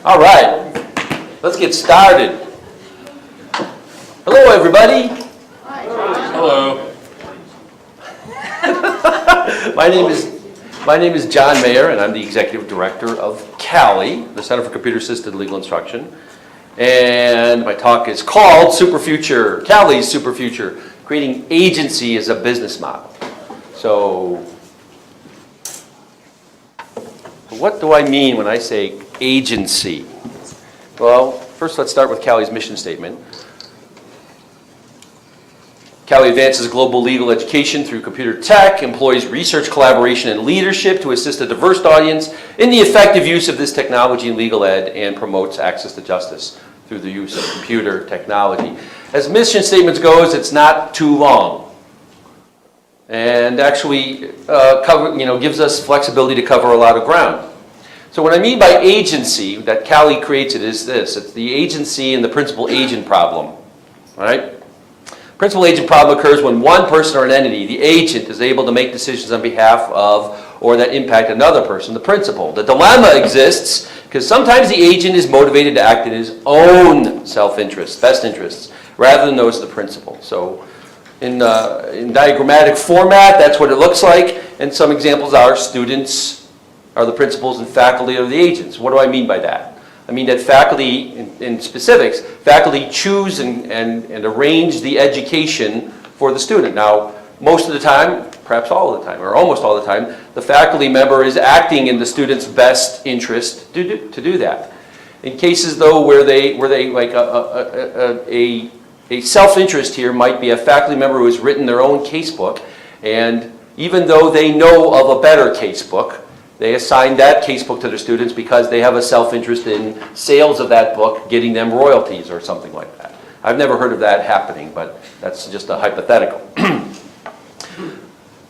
All right, let's get started. Hello, everybody. Hi. Hello. My name is John Mayer, and I'm the Executive Director of CALI, the Center for Computer Assisted Legal Instruction. And my talk is called SuperFuture, CALI's SuperFuture, creating agency as a business model. So, what do I mean when I say agency? Well, first let's start with CALI's mission statement. CALI advances global legal education through computer tech, employs research, collaboration, and leadership to assist a diverse audience in the effective use of this technology in legal ed, and promotes access to justice through the use of computer technology. As mission statements goes, it's not too long, and actually gives us flexibility to cover a lot of ground. So what I mean by agency, that CALI creates it, is this. It's the agency and the principal-agent problem, right? Principal-agent problem occurs when one person or an entity, the agent, is able to make decisions on behalf of or that impact another person, the principal. The dilemma exists because sometimes the agent is motivated to act in his own self-interest, best interests, rather than those of the principal. So in diagrammatic format, that's what it looks like. And some examples are students are the principals and faculty are the agents. What do I mean by that? I mean that faculty, in specifics, faculty choose and arrange the education for the student. Now, most of the time, perhaps all of the time, or almost all the time, the faculty member is acting in the student's best interest to do that. In cases, though, where they like a self-interest here might be a faculty member who has written their own casebook, and even though they know of a better casebook, they assign that casebook to their students because they have a self-interest in sales of that book, getting them royalties or something like that. I've never heard of that happening, but that's just a hypothetical.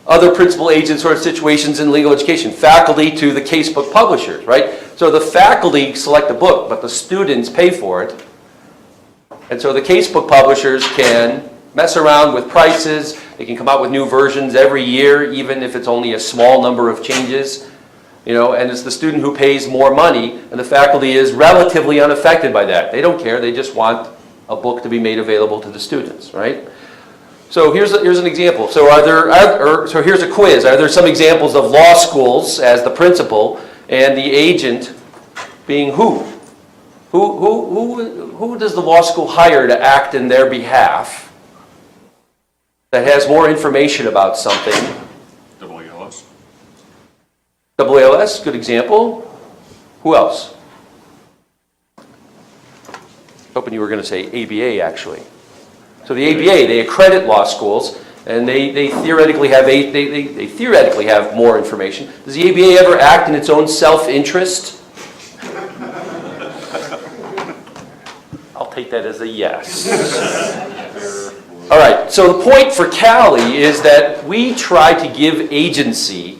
Other principal agent sort of situations in legal education, faculty to the casebook publishers, right? So the faculty select the book, but the students pay for it. And so the casebook publishers can mess around with prices. They can come out with new versions every year, even if it's only a small number of changes. You know, and it's the student who pays more money, and the faculty is relatively unaffected by that. They don't care. They just want a book to be made available to the students, right? So here's an example. So so here's a quiz. Are there some examples of law schools as the principal and the agent being who? Who does the law school hire to act in their behalf that has more information about something? WLS, good example. Who else? Hoping you were going to say ABA, actually. So the ABA, they accredit law schools, and they theoretically have they theoretically have more information. Does the ABA ever act in its own self-interest? I'll take that as a yes. All right. So the point for CALI is that we try to give agency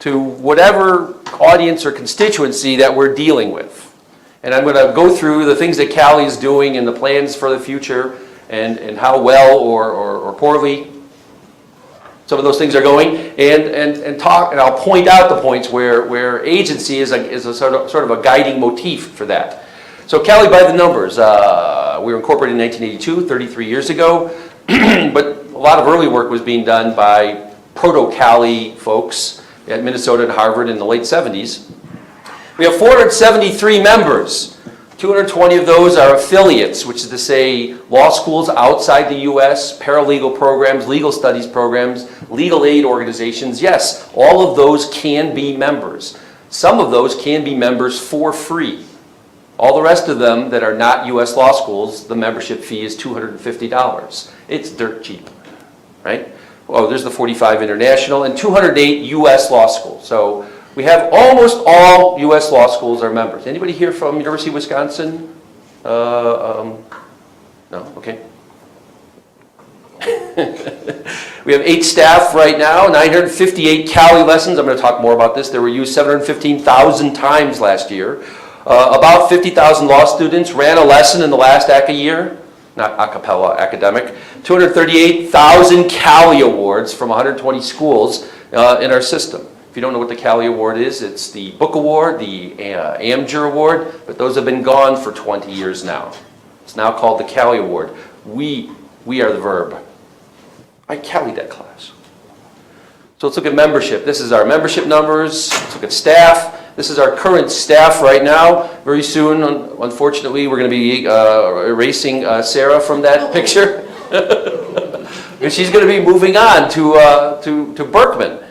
to whatever audience or constituency that we're dealing with. And I'm going to go through the things that CALI is doing and the plans for the future and how well or poorly some of those things are going, and talk, and I'll point out the points where agency is a sort of a guiding motif for that. So CALI by the numbers, we were incorporated in 1982, 33 years ago, but a lot of early work was being done by proto-CALI folks at Minnesota and Harvard in the late 70s. We have 473 members. 220 of those are affiliates, which is to say law schools outside the U.S., paralegal programs, legal studies programs, legal aid organizations. Yes, all of those can be members. Some of those can be members for free. All the rest of them that are not U.S. law schools, the membership fee is $250. It's dirt cheap, right? Oh, there's the 45 international and 208 U.S. law schools. So we have almost all U.S. law schools are members. Anybody here from University of Wisconsin? No? Okay. We have 8 staff right now, 958 CALI lessons. I'm going to talk more about this. They were used 715,000 times last year. About 50,000 law students ran a lesson in the last ACA year. Not a cappella, academic. 238,000 CALI awards from 120 schools in our system. If you don't know what the CALI Award is, it's the book award, the Amger Award, but those have been gone for 20 years now. It's now called the CALI Award. We are the verb. I CALI'd that class. So let's look at membership. This is our membership numbers. Let's look at staff. This is our current staff right now. Very soon, unfortunately, we're going to be erasing Sarah from that picture. She's going to be moving on to Berkman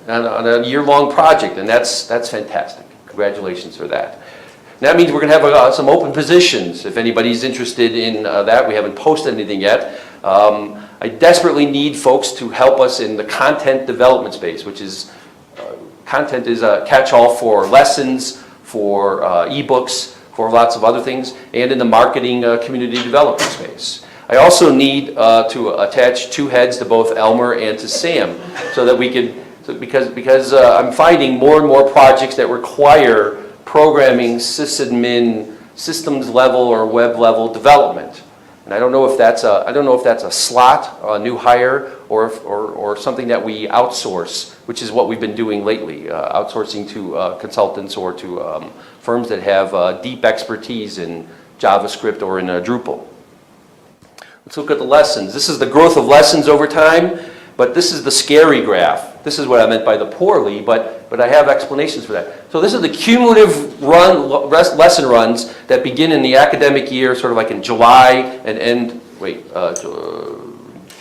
on a year-long project, and that's fantastic. Congratulations for that. And that means we're going to have some open positions. If anybody's interested in that, we haven't posted anything yet. I desperately need folks to help us in the content development space, which is, content is a catch-all for lessons, for ebooks, for lots of other things, and in the marketing community development space. I also need to attach 2 heads to both Elmer and to Sam, so that we could, because I'm finding more and more projects that require programming, sysadmin, systems level or web level development. And I don't know if that's a slot, a new hire, or something that we outsource, which is what we've been doing lately, outsourcing to consultants or to firms that have deep expertise in JavaScript or in Drupal. Let's look at the lessons. This is the growth of lessons over time, but this is the scary graph. This is what I meant by the poorly, but I have explanations for that. So this is the cumulative lesson runs that begin in the academic year, sort of like in July and end,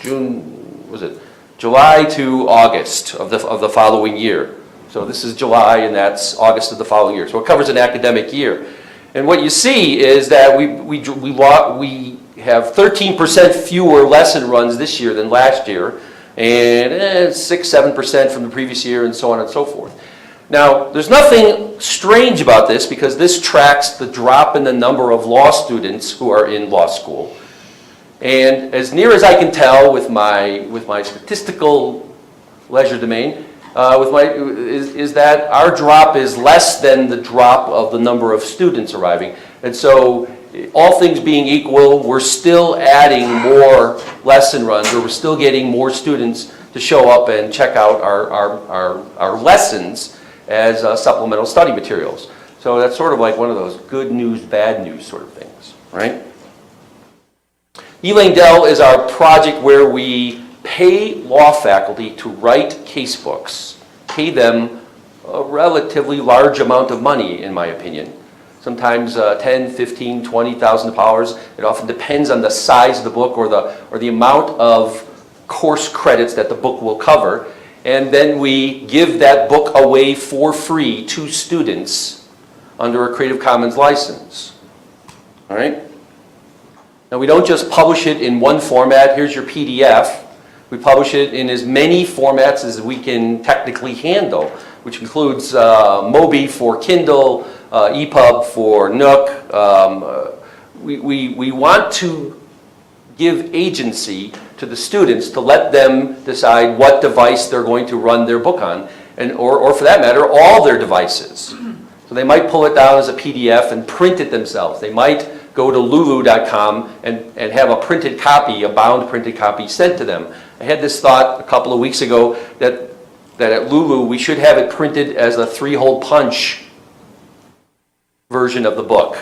June, was it? July to August of the following year. So this is July and that's August of the following year. So it covers an academic year. And what you see is that we have 13% fewer lesson runs this year than last year, and 6-7% from the previous year, and so on and so forth. Now, there's nothing strange about this because this tracks the drop in the number of law students who are in law school. And as near as I can tell with my statistical legerdemain, is that our drop is less than the drop of the number of students arriving. And so, all things being equal, we're still adding more lesson runs, or we're still getting more students to show up and check out our lessons as supplemental study materials. So that's sort of like one of those good news, bad news sort of things, right? Elaine Dell is our project where we pay law faculty to write casebooks, pay them a relatively large amount of money, in my opinion. Sometimes $10,000, $15,000, $20,000. It often depends on the size of the book or the amount of course credits that the book will cover. And then we give that book away for free to students under a Creative Commons license. All right? Now we don't just publish it in one format. Here's your PDF. We publish it in as many formats as we can technically handle, which includes Mobi for Kindle, EPUB for Nook. We want to give agency to the students to let them decide what device they're going to run their book on, or for that matter, all their devices. So they might pull it down as a PDF and print it themselves. They might go to lulu.com and have a printed copy, a bound printed copy sent to them. I had this thought a couple of weeks ago that at Lulu we should have it printed as a 3-hole punch version of the book,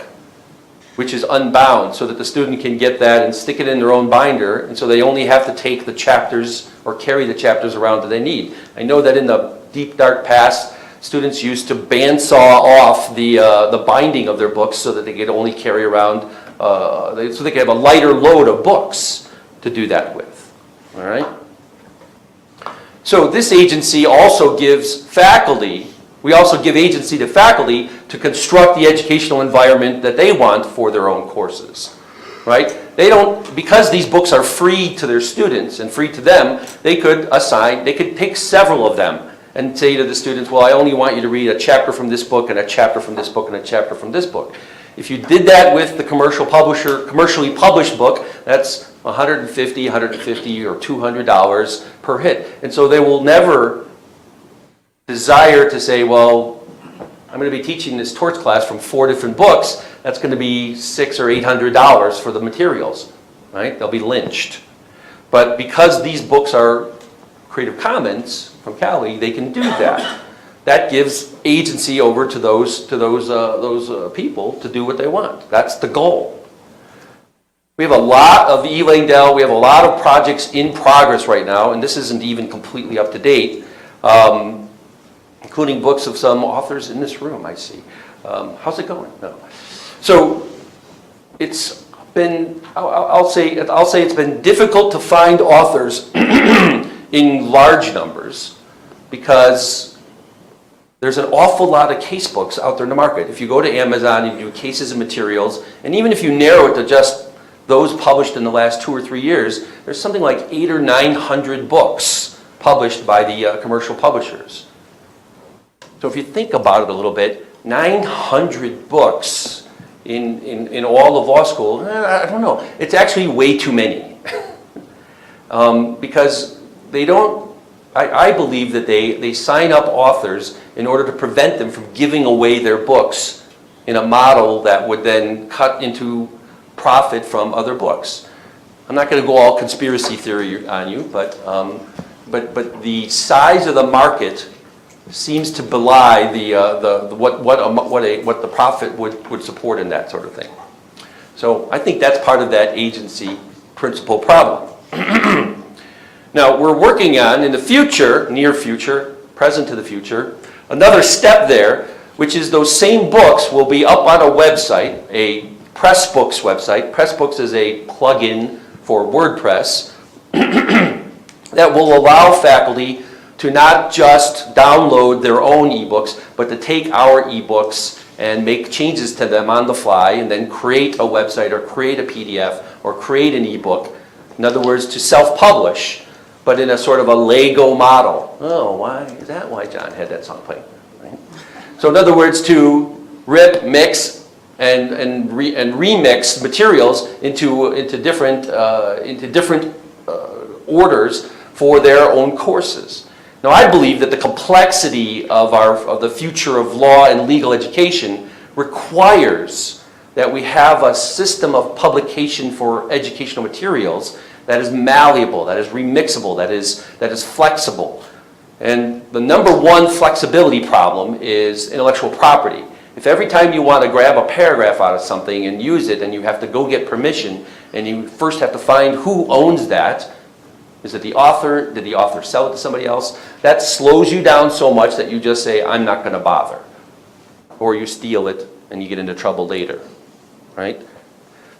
which is unbound, so that the student can get that and stick it in their own binder, and so they only have to take the chapters or carry the chapters around that they need. I know that in the deep dark past, students used to bandsaw off the binding of their books so that they could only carry around, so they could have a lighter load of books to do that with. All right? So this agency also gives faculty, we also give agency to faculty to construct the educational environment that they want for their own courses, right? They don't, because these books are free to their students and free to them, they could take several of them and say to the students, well, I only want you to read a chapter from this book and a chapter from this book and a chapter from this book. If you did that with the commercially published book, that's $150, $150 or $200 per hit. And so they will never desire to say, well, I'm going to be teaching this torts class from 4 different books. That's going to be $600 or $800 for the materials, right? They'll be lynched. But because these books are Creative Commons from CALI, they can do that. that gives agency over to those people to do what they want. That's the goal. We have a lot of e-Langdell, we have a lot of projects in progress right now, and this isn't even completely up to date, including books of some authors in this room, I see. How's it going? No. So it's been, I'll say it's been difficult to find authors in large numbers because there's an awful lot of case books out there in the market. If you go to Amazon and you do cases and materials, and even if you narrow it to just those published in the last 2 or 3 years, there's something like 800 or 900 books published by the commercial publishers. So if you think about it a little bit, 900 books in all of law school, I don't know. It's actually way too many. Because they don't, I believe that they sign up authors in order to prevent them from giving away their books in a model that would then cut into profit from other books. I'm not going to go all conspiracy theory on you, but the size of the market seems to belie what the profit would support in that sort of thing. So I think that's part of that agency principle problem. Now we're working on, in the future, near future, present to the future, another step there, which is those same books will be up on a website, a Pressbooks website. Pressbooks is a plugin for WordPress that will allow faculty to not just download their own ebooks, but to take our ebooks and make changes to them on the fly and then create a website or create a PDF or create an ebook. In other words, to self-publish, but in a sort of a Lego model. Oh, why is that why John had that song playing? Right? So in other words, to rip, mix, and remix materials into different orders for their own courses. Now, I believe that the complexity of the future of law and legal education requires that we have a system of publication for educational materials that is malleable, that is remixable, that is flexible. And the number one flexibility problem is intellectual property. If every time you want to grab a paragraph out of something and use it, and you have to go get permission, and you first have to find who owns that, is it the author? Did the author sell it to somebody else? That slows you down so much that you just say, I'm not going to bother. Or you steal it and you get into trouble later, right?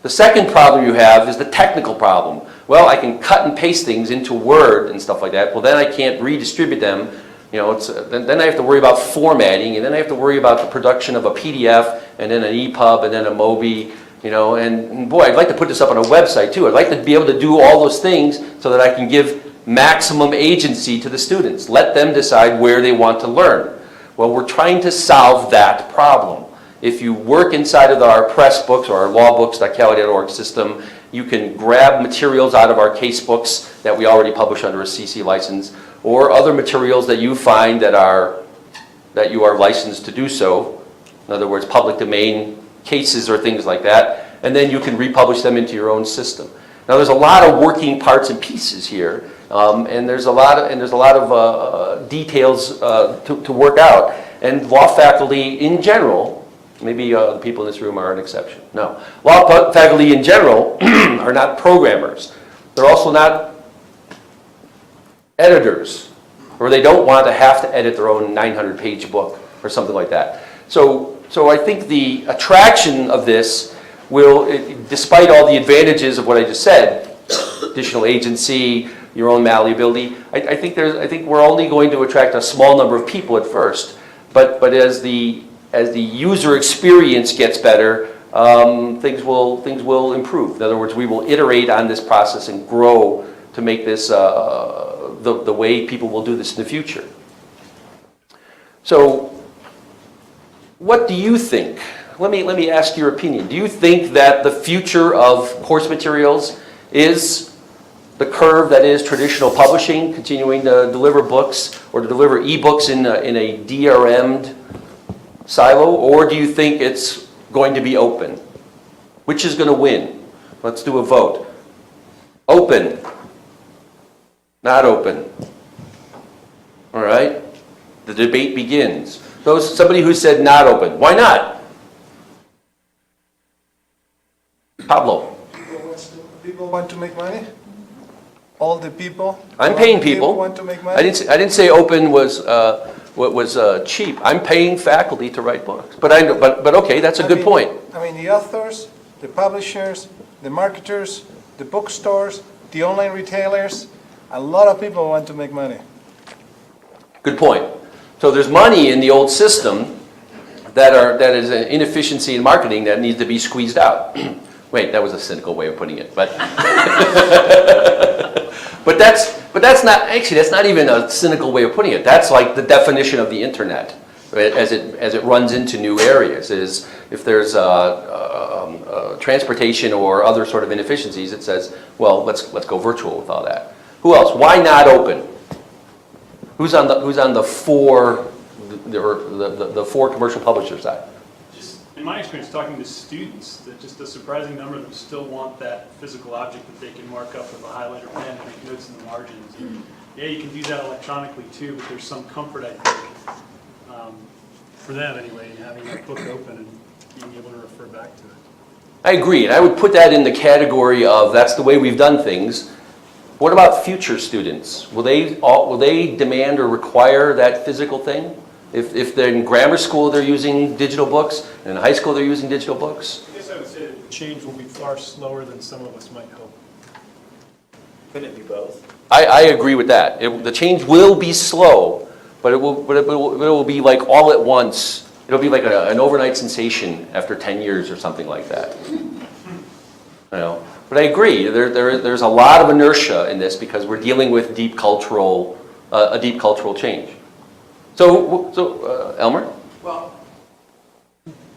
The second problem you have is the technical problem. Well, I can cut and paste things into Word and stuff like that. Well, then I can't redistribute them. You know, then I have to worry about formatting, and then I have to worry about the production of a PDF, and then an EPUB, and then a MOBI. You know, and boy, I'd like to put this up on a website too. I'd like to be able to do all those things so that I can give maximum agency to the students. Let them decide where they want to learn. Well, we're trying to solve that problem. If you work inside of our Pressbooks or our lawbooks.cali.org system, you can grab materials out of our casebooks that we already publish under a CC license, or other materials that you find that you are licensed to do so. In other words, public domain cases or things like that, and then you can republish them into your own system. Now, there's a lot of working parts and pieces here, and there's a lot of details to work out. And law faculty in general, maybe the people in this room are an exception. No, law faculty in general are not programmers. They're also not editors, or they don't want to have to edit their own 900-page book or something like that. So I think the attraction of this will, despite all the advantages of what I just said, additional agency, your own malleability, I think we're only going to attract a small number of people at first. But as the user experience gets better, things will improve. In other words, we will iterate on this process and grow to make this the way people will do this in the future. So, what do you think? Let me ask your opinion. Do you think that the future of course materials is the curve that is traditional publishing, continuing to deliver books or to deliver ebooks in a DRM'd silo, or do you think it's going to be open? Which is going to win? Let's do a vote. Open. Not open. All right. The debate begins. Somebody who said not open. Why not? Pablo. People want to make money? All the people? I'm paying people. Want to make money? I didn't say open was cheap. I'm paying faculty to write books. But okay, that's a good point. I mean, the authors, the publishers, the marketers, the bookstores, the online retailers, a lot of people want to make money. Good point. So there's money in the old system that is an inefficiency in marketing that needs to be squeezed out. Wait, that was a cynical way of putting it, but but that's not even a cynical way of putting it. That's like the definition of the internet, right? As it runs into new areas. Is if there's transportation or other sort of inefficiencies, it says, well, let's go virtual with all that. Who else? Why not open? Who's on the four commercial publisher side? Just in my experience, talking to students, that just a surprising number of them still want that physical object that they can mark up with a highlighter pen and make notes in the margins. And yeah, you can do that electronically too, but there's some comfort, I think, for them anyway, in having that book open and being able to refer back to it. I agree, and I would put that in the category of that's the way we've done things. What about future students? Will they demand or require that physical thing? If they're in grammar school, they're using digital books, and in high school, they're using digital books? I guess I would say that the change will be far slower than some of us might hope. Couldn't it be both? I agree with that. The change will be slow, but it will be like all at once. It'll be like an overnight sensation after 10 years or something like that. You know? But I agree. There's a lot of inertia in this because we're dealing with a deep cultural change. So Elmer? Well,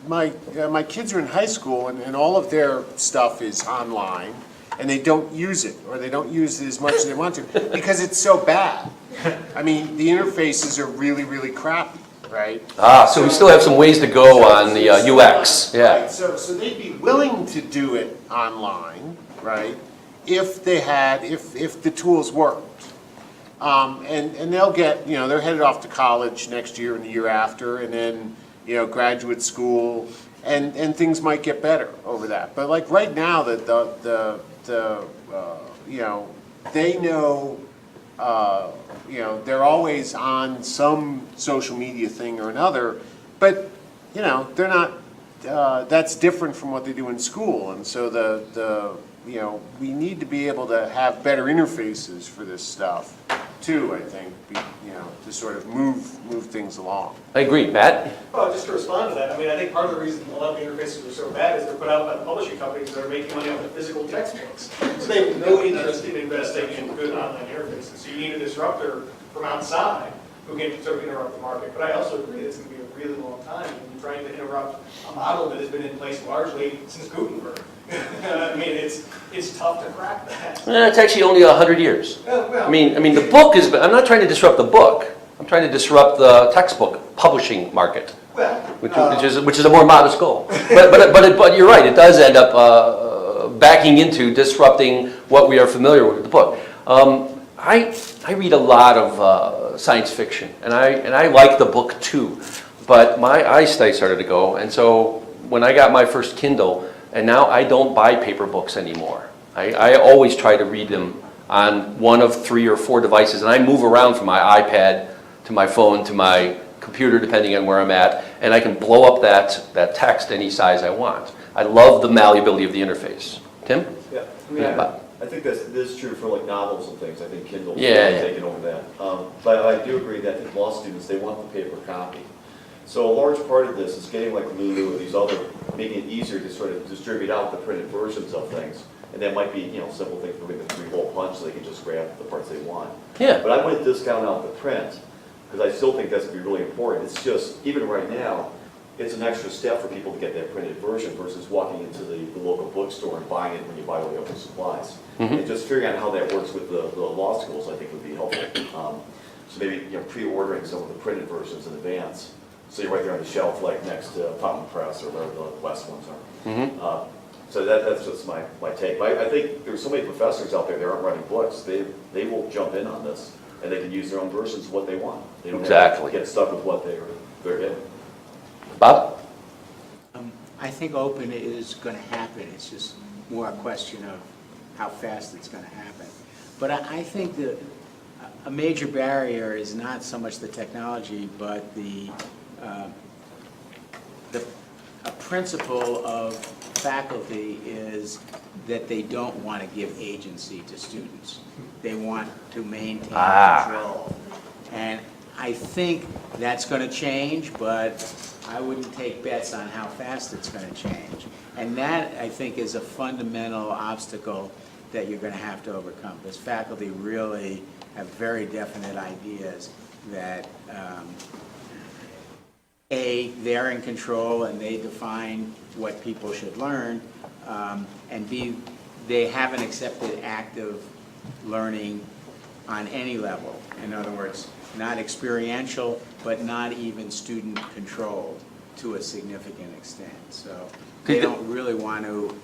my kids are in high school, and all of their stuff is online, and they don't use it, or they don't use it as much as they want to, because it's so bad. I mean, the interfaces are really, really crappy, right? So we still have some ways to go on the UX. Yeah. Right, so they'd be willing to do it online, right, if the tools worked. And they'll get, they're headed off to college next year and the year after, and then, graduate school, and things might get better over that. But like right now, they know, they're always on some social media thing or another, but, they're not, that's different from what they do in school. And so we need to be able to have better interfaces for this stuff too, I think, to sort of move things along. I agree. Matt? Well, just to respond to that, I mean, I think part of the reason a lot of the interfaces are so bad is they're put out by the publishing companies that are making money off the physical textbooks. So they have no interest in investing in good online interfaces. So you need a disruptor from outside who can sort of interrupt the market. But I also agree it's going to be a really long time when you're trying to interrupt a model that has been in place largely since Gutenberg. I mean, it's tough to crack that. It's actually only 100 years. I mean, the book is. I'm not trying to disrupt the book. I'm trying to disrupt the textbook publishing market, which is a more modest goal. But you're right. It does end up backing into disrupting what we are familiar with the book. I read a lot of science fiction, and I like the book too, but my eyesight started to go, and so when I got my first Kindle. And now I don't buy paper books anymore. I always try to read them on one of 3 or 4 devices, and I move around from my iPad to my phone to my computer, depending on where I'm at, and I can blow up that text any size I want. I love the malleability of the interface. Tim? Yeah, I mean, I think this is true for like novels and things. I think Kindle's taken over that. But I do agree that the law students, they want the paper copy. So a large part of this is getting like Lulu and these other, making it easier to sort of distribute out the printed versions of things. And that might be, simple things, maybe the 3-hole punch so they can just grab the parts they want. Yeah. But I wouldn't discount out the print, because I still think that's going to be really important. It's just, even right now, it's an extra step for people to get that printed version versus walking into the local bookstore and buying it when you buy all the other supplies. And just figuring out how that works with the law schools, I think, would be helpful. So maybe pre-ordering some of the printed versions in advance. So you're right there on the shelf, like next to Fountain Press or wherever the West ones are. So that's just my take. But I think there's so many professors out there that aren't writing books. They will jump in on this. and they can use their own versions of what they want. They don't have Exactly. to get stuck with what they're getting. Bob? I think open is going to happen. It's just more a question of how fast it's going to happen. But I think that a major barrier is not so much the technology, but a principle of faculty is that they don't want to give agency to students. They want to maintain control. And I think that's going to change, but I wouldn't take bets on how fast it's going to change. And that, I think, is a fundamental obstacle that you're going to have to overcome, because faculty really have very definite ideas that, A, they're in control and they define what people should learn, and B, they haven't accepted active learning on any level. In other words, not experiential, but not even student-controlled to a significant extent. So they don't really want to,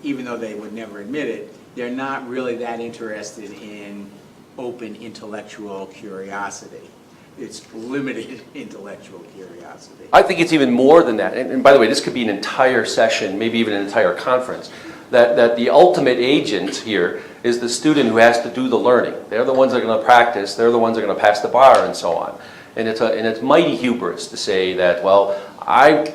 even though they would never admit it, they're not really that interested in open intellectual curiosity. It's limited intellectual curiosity. I think it's even more than that. And by the way, this could be an entire session, maybe even an entire conference, that the ultimate agent here is the student who has to do the learning. They're the ones that are going to practice. They're the ones that are going to pass the bar and so on. And it's mighty hubris to say that, well, I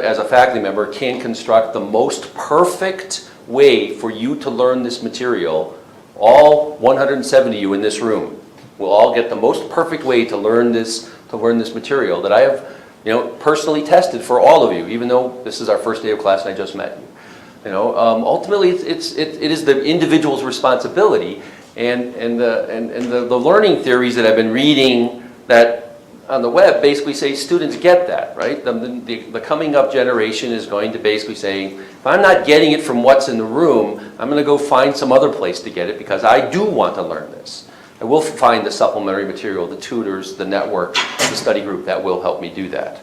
as a faculty member can construct the most perfect way for you to learn this material. All 170 of you in this room will all get the most perfect way to learn this material that I have, personally tested for all of you, even though this is our first day of class and I just met you. Ultimately, it is the individual's responsibility, and the learning theories that I've been reading that on the web basically say students get that, right? The coming up generation is going to basically say, if I'm not getting it from what's in the room, I'm going to go find some other place to get it because I do want to learn this. I will find the supplementary material, the tutors, the network, the study group that will help me do that.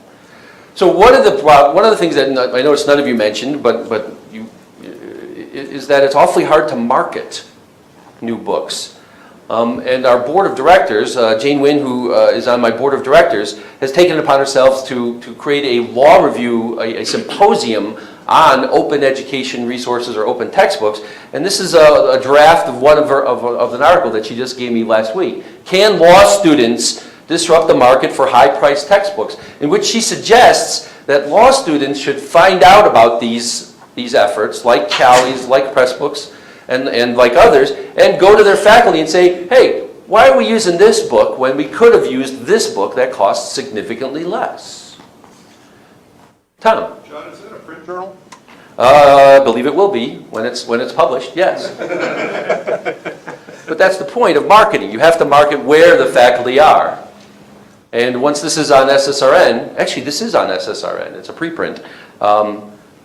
So one of the things that I noticed none of you mentioned, but is that it's awfully hard to market new books. And our board of directors, Jane Wynn, who is on my board of directors, has taken it upon herself to create a law review, a symposium on open education resources or open textbooks. And this is a draft of of an article that she just gave me last week. Can law students disrupt the market for high-priced textbooks? In which she suggests that law students should find out about these efforts, like CALI's, like Pressbooks, and like others, and go to their faculty and say, hey, why are we using this book when we could have used this book that costs significantly less? Tom? John, is that a print journal? I believe it will be when it's published, yes. But that's the point of marketing. You have to market where the faculty are. And once this is on SSRN, actually this is on SSRN, it's a preprint,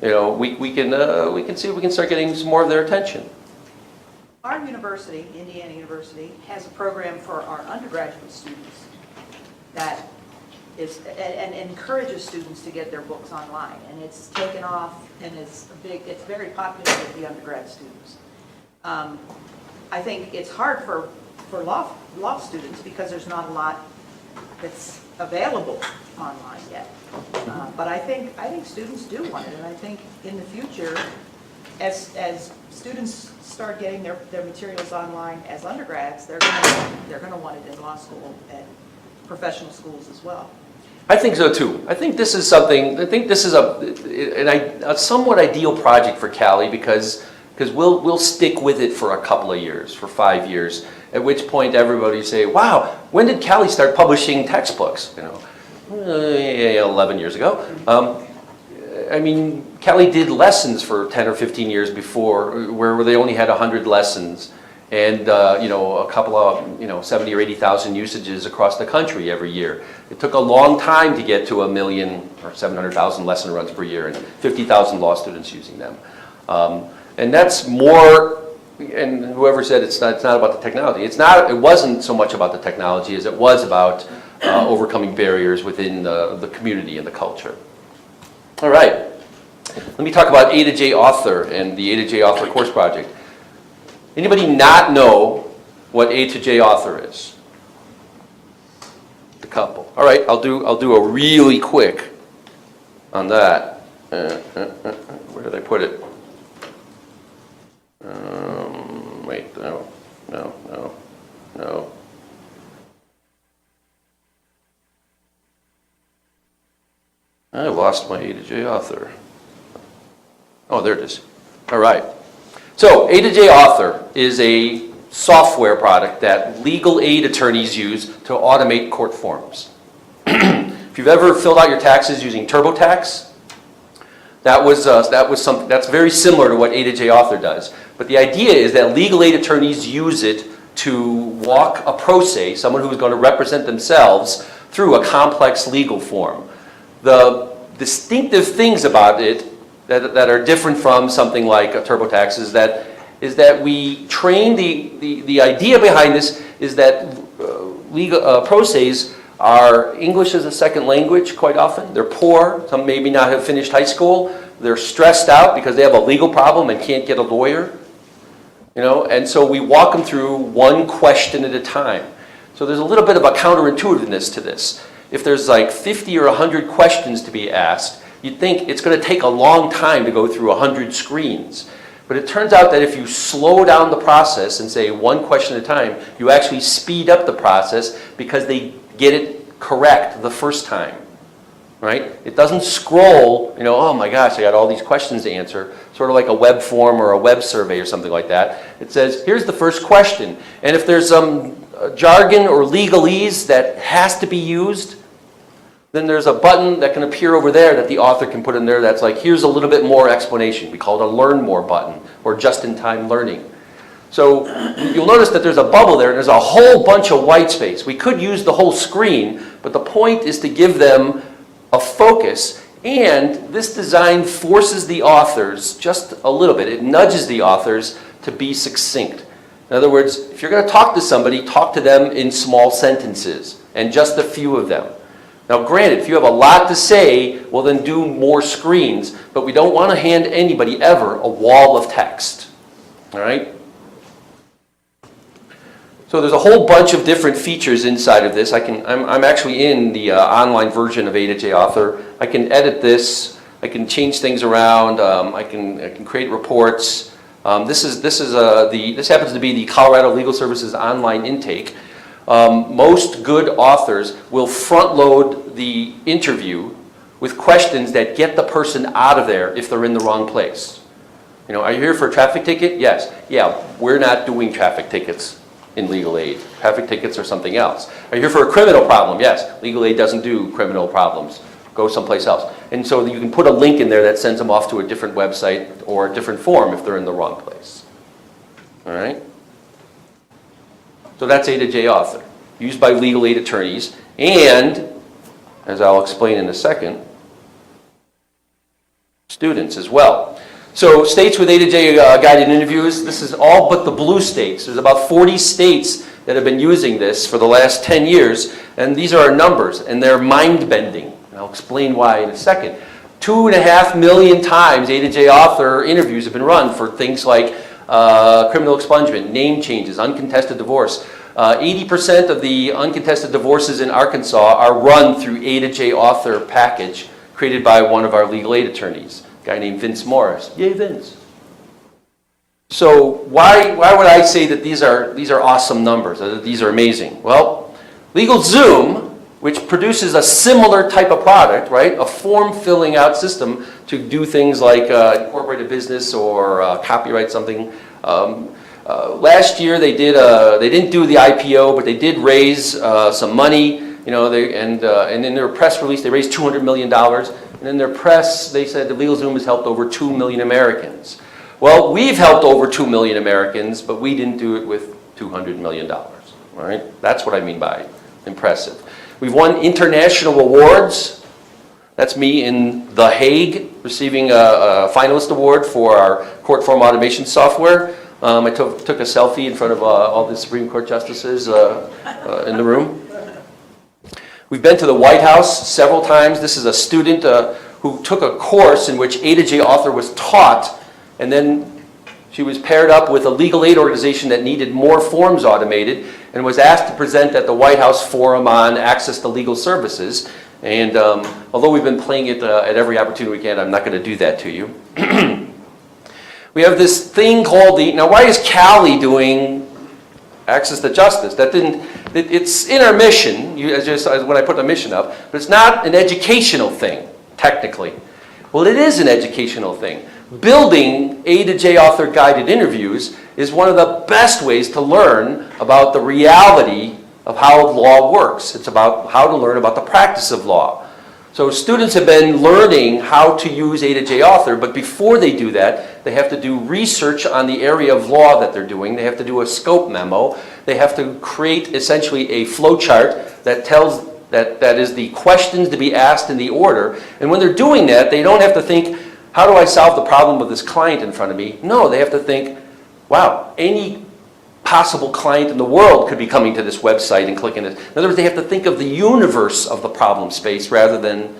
we can see if we can start getting some more of their attention. Our university, Indiana University, has a program for our undergraduate students that is, and encourages students to get their books online. And it's taken off and it's very popular with the undergrad students. I think it's hard for law students because there's not a lot that's available online yet. But I think students do want it, and I think in the future, as students start getting their materials online as undergrads, they're going to want it in law school and professional schools as well. I think so too. I think this is a somewhat ideal project for CALI because we'll stick with it for a couple of years, for 5 years, at which point everybody say, wow, when did CALI start publishing textbooks? 11 years ago. CALI did lessons for 10 or 15 years before, where they only had 100 lessons and a couple of 70 or 80,000 usages across the country every year. It took a long time to get to 1 million or 700,000 lesson runs per year and 50,000 law students using them. And that's more. And whoever said it's not about the technology, it wasn't so much about the technology as it was about overcoming barriers within the community and the culture. All right, let me talk about A to J Author and the A to J Author course project. Anybody not know what A to J Author is? couple. All right, I'll do a really quick on that. Where did I put it? Wait, no. I lost my A to J author. Oh, there it is. All right. So A to J author is a software product that legal aid attorneys use to automate court forms. If you've ever filled out your taxes using TurboTax, that was something that's very similar to what A to J author does. But the idea is that legal aid attorneys use it to walk a pro se, someone who is going to represent themselves, through a complex legal form. The distinctive things about it that are different from something like a TurboTax is that we train the idea behind this is that legal pro ses are English as a second language quite often. They're poor. Some maybe not have finished high school. They're stressed out because they have a legal problem and can't get a lawyer. And so we walk them through one question at a time. So there's a little bit of a counterintuitiveness to this. If there's like 50 or 100 questions to be asked, you'd think it's going to take a long time to go through 100 screens. But it turns out that if you slow down the process and say one question at a time, you actually speed up the process because they get it correct the first time, right? It doesn't scroll, oh my gosh, I got all these questions to answer, sort of like a web form or a web survey or something like that. It says, here's the first question. And if there's some jargon or legalese that has to be used, then there's a button that can appear over there that the author can put in there that's like, here's a little bit more explanation. We call it a learn more button or just-in-time learning. So you'll notice that there's a bubble there and there's a whole bunch of white space. We could use the whole screen, but the point is to give them a focus, and this design forces the authors just a little bit. It nudges the authors to be succinct. In other words, if you're going to talk to somebody, talk to them in small sentences and just a few of them. Now granted, if you have a lot to say, well then do more screens, but we don't want to hand anybody ever a wall of text. All right? So there's a whole bunch of different features inside of this. I'm actually in the online version of A to J author. I can edit this. I can change things around. I can create reports. This happens to be the Colorado Legal Services online intake. Most good authors will front load the interview with questions that get the person out of there if they're in the wrong place. Are you here for a traffic ticket? Yes. Yeah, we're not doing traffic tickets in legal aid. Traffic tickets are something else. Are you here for a criminal problem? Yes. Legal aid doesn't do criminal problems. Go someplace else. And so you can put a link in there that sends them off to a different website or a different form if they're in the wrong place. All right? So that's A to J author, used by legal aid attorneys, and, as I'll explain in a second, students as well. So states with A to J guided interviews, this is all but the blue states. There's about 40 states that have been using this for the last 10 years, and these are our numbers, and they're mind-bending. I'll explain why in a second. 2.5 million times A to J author interviews have been run for things like criminal expungement, name changes, uncontested divorce. 80% of the uncontested divorces in Arkansas are run through A to J author package created by one of our legal aid attorneys, a guy named Vince Morris. Yay, Vince. So why would I say that these are awesome numbers, that these are amazing? Well, LegalZoom, which produces a similar type of product, right? A form filling out system to do things like incorporate a business or copyright something. Last year they didn't do the IPO, but they did raise some money. And in their press release they raised $200 million. And in their press they said that LegalZoom has helped over 2 million Americans. Well, we've helped over 2 million Americans, but we didn't do it with $200 million. Right? That's what I mean by impressive. We've won international awards. That's me in The Hague receiving a finalist award for our court form automation software. I took a selfie in front of all the Supreme Court justices in the room. We've been to the White House several times. This is a student who took a course in which A to J author was taught, and then she was paired up with a legal aid organization that needed more forms automated, and was asked to present at the White House Forum on Access to Legal Services. And although we've been playing it at every opportunity we can, I'm not going to do that to you. We have this thing called now why is CALI doing access to justice? It's in our mission, just when I put the mission up, but it's not an educational thing, technically. Well, it is an educational thing. Building A to J author guided interviews is one of the best ways to learn about the reality of how law works. It's about how to learn about the practice of law. So students have been learning how to use A to J author, but before they do that, they have to do research on the area of law that they're doing. They have to do a scope memo. They have to create essentially a flow chart that tells that is the questions to be asked in the order. And when they're doing that, they don't have to think, how do I solve the problem with this client in front of me? No, they have to think, wow, any possible client in the world could be coming to this website and clicking it. In other words, they have to think of the universe of the problem space rather than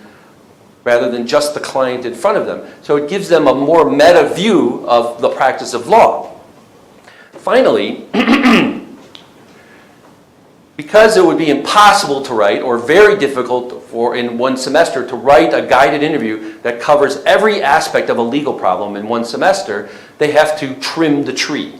just the client in front of them. So it gives them a more meta view of the practice of law. Finally, because it would be impossible to write or very difficult in one semester to write a guided interview that covers every aspect of a legal problem in one semester, they have to trim the tree.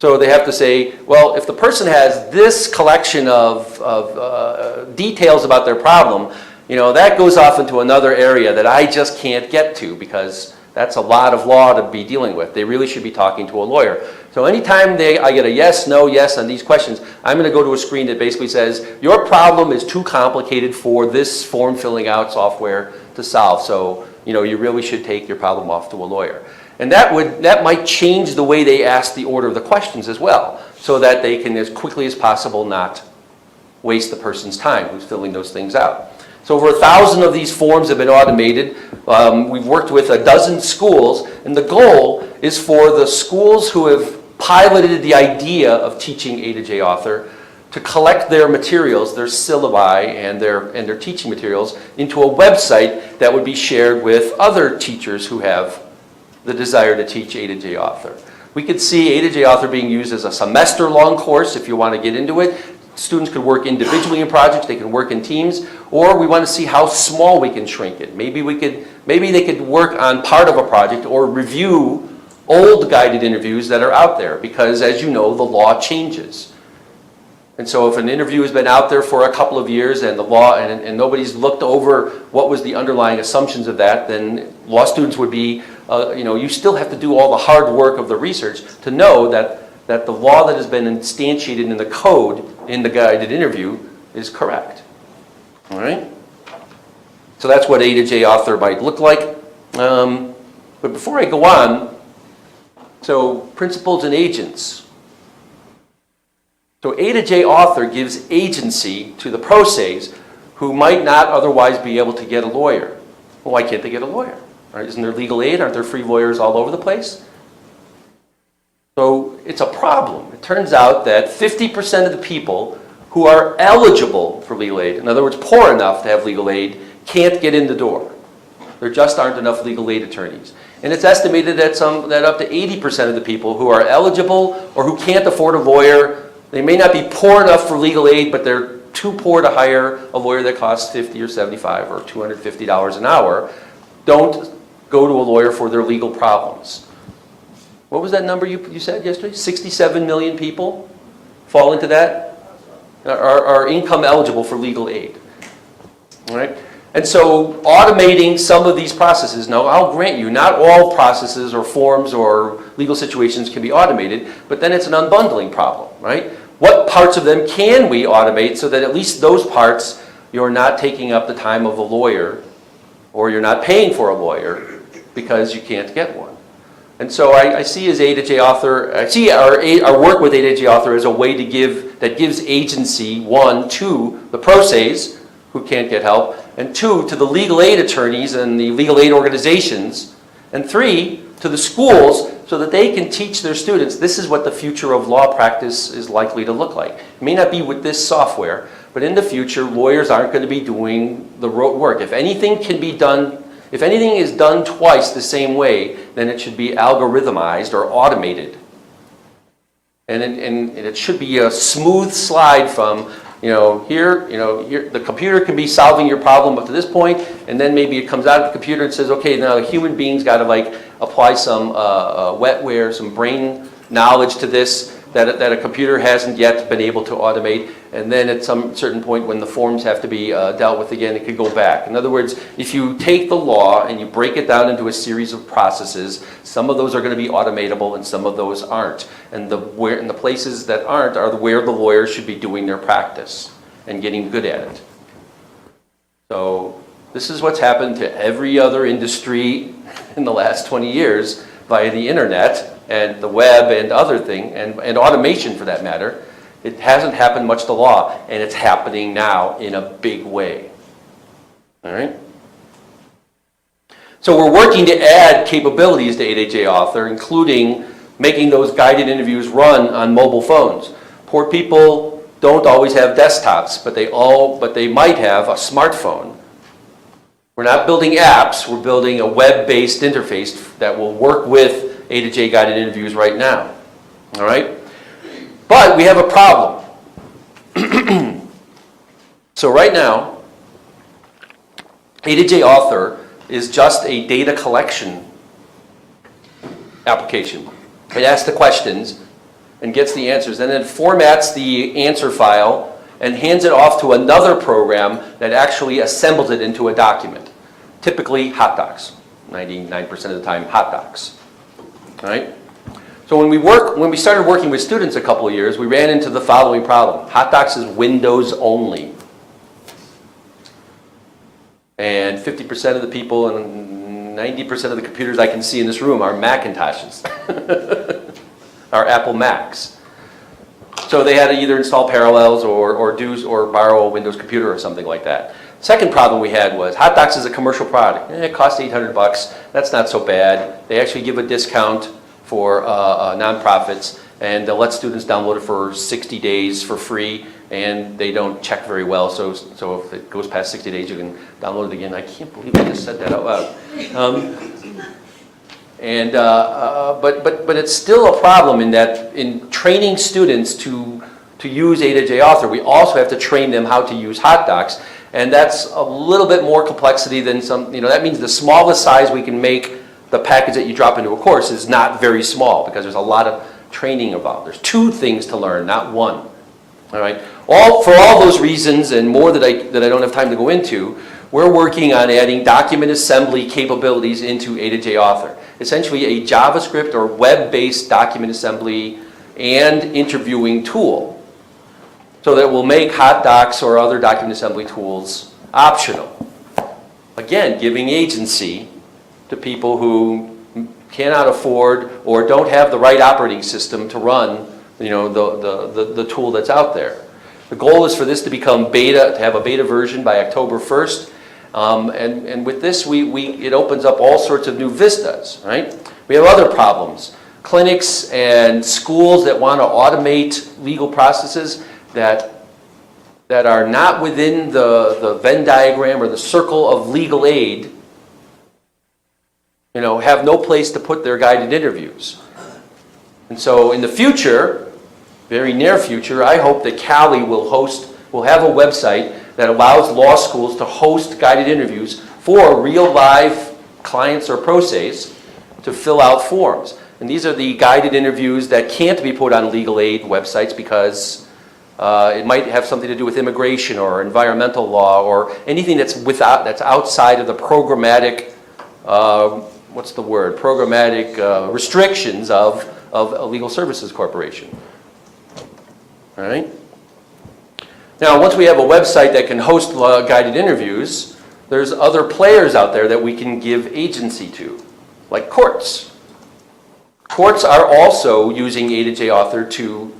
So they have to say, well, if the person has this collection of details about their problem, that goes off into another area that I just can't get to because that's a lot of law to be dealing with. They really should be talking to a lawyer. So anytime I get a yes, no, yes on these questions, I'm going to go to a screen that basically says, your problem is too complicated for this form filling out software to solve. So, you really should take your problem off to a lawyer. And that might change the way they ask the order of the questions as well, so that they can, as quickly as possible, not waste the person's time who's filling those things out. So over 1,000 of these forms have been automated. We've worked with a dozen schools, and the goal is for the schools who have piloted the idea of teaching A to J author to collect their materials, their syllabi and their teaching materials into a website that would be shared with other teachers who have the desire to teach A to J author. We could see A to J author being used as a semester-long course if you want to get into it. Students could work individually in projects, they can work in teams, or we want to see how small we can shrink it. Maybe they could work on part of a project or review old guided interviews that are out there, because as you know, the law changes. And so if an interview has been out there for a couple of years and the law and nobody's looked over what was the underlying assumptions of that, then law students would be, you still have to do all the hard work of the research to know that the law that has been instantiated in the code in the guided interview is correct. All right? So that's what A to J author might look like. But before I go on, so principals and agents. So A to J author gives agency to the pro ses who might not otherwise be able to get a lawyer. Well, why can't they get a lawyer? Right? Isn't there legal aid? Aren't there free lawyers all over the place? So it's a problem. It turns out that 50% of the people who are eligible for legal aid, in other words, poor enough to have legal aid, can't get in the door. There just aren't enough legal aid attorneys. And it's estimated that up to 80% of the people who are eligible or who can't afford a lawyer, they may not be poor enough for legal aid, but they're too poor to hire a lawyer that costs $50 or $75 or $250 an hour, don't go to a lawyer for their legal problems. What was that number you said yesterday? 67 million people fall into that? Are income eligible for legal aid. All right? And so automating some of these processes, now I'll grant you, not all processes or forms or legal situations can be automated, but then it's an unbundling problem, right? What parts of them can we automate so that at least those parts you're not taking up the time of a lawyer or you're not paying for a lawyer because you can't get one. And so I see as A to J author, I see our work with A to J author as a way that gives agency, one, to the pro ses who can't get help, and two, to the legal aid attorneys and the legal aid organizations, and three, to the schools so that they can teach their students this is what the future of law practice is likely to look like. It may not be with this software, but in the future, lawyers aren't going to be doing the rote work. If anything is done twice the same way, then it should be algorithmized or automated. And it should be a smooth slide from, here, the computer can be solving your problem up to this point, and then maybe it comes out of the computer and says, okay, now the human being's got to like apply some wetware, some brain knowledge to this that a computer hasn't yet been able to automate, and then at some certain point when the forms have to be dealt with again, it could go back. In other words, if you take the law and you break it down into a series of processes, some of those are going to be automatable and some of those aren't. And the places that aren't are where the lawyers should be doing their practice and getting good at it. So this is what's happened to every other industry in the last 20 years via the internet and the web and other thing, and automation for that matter. It hasn't happened much to law, and it's happening now in a big way. All right? So we're working to add capabilities to 8HA Author, including making those guided interviews run on mobile phones. Poor people don't always have desktops, but they might have a smartphone. We're not building apps, we're building a web-based interface that will work with A to J guided interviews right now. All right? But we have a problem. So right now, A to J Author is just a data collection application. It asks the questions and gets the answers, and then formats the answer file and hands it off to another program that actually assembles it into a document. Typically hot docs, 99% of the time hot docs. All right? So when we started working with students a couple of years, we ran into the following problem. Hot docs is Windows only. And 50% of the people and 90% of the computers I can see in this room are Macintoshes, are Apple Macs. So they had to either install Parallels or borrow a Windows computer or something like that. Second problem we had was hot docs is a commercial product. It costs $800. That's not so bad. They actually give a discount for nonprofits, and they'll let students download it for 60 days for free, and they don't check very well. So if it goes past 60 days, you can download it again. I can't believe I just said that out loud. But it's still a problem in that in training students to use A to J Author, we also have to train them how to use hot docs. And that's a little bit more complexity than some, that means the smallest size we can make the package that you drop into a course is not very small because there's a lot of training involved. There's 2 things to learn, not 1. All right? For all those reasons and more that I don't have time to go into, we're working on adding document assembly capabilities into A to J Author. Essentially a JavaScript or web-based document assembly and interviewing tool, so that we'll make hot docs or other document assembly tools optional. Again, giving agency to people who cannot afford or don't have the right operating system to run the tool that's out there. The goal is for this to become beta, to have a beta version by October 1st. And with this, it opens up all sorts of new vistas, right? We have other problems. Clinics and schools that want to automate legal processes that are not within the Venn diagram or the circle of legal aid, have no place to put their guided interviews. And so in the future, very near future, I hope that CALI will have a website that allows law schools to host guided interviews for real live clients or pro ses to fill out forms. And these are the guided interviews that can't be put on legal aid websites because it might have something to do with immigration or environmental law or anything that's outside of the programmatic, programmatic restrictions of a legal services corporation. All right? Now, once we have a website that can host guided interviews, there's other players out there that we can give agency to, like courts. Courts are also using A to J Author to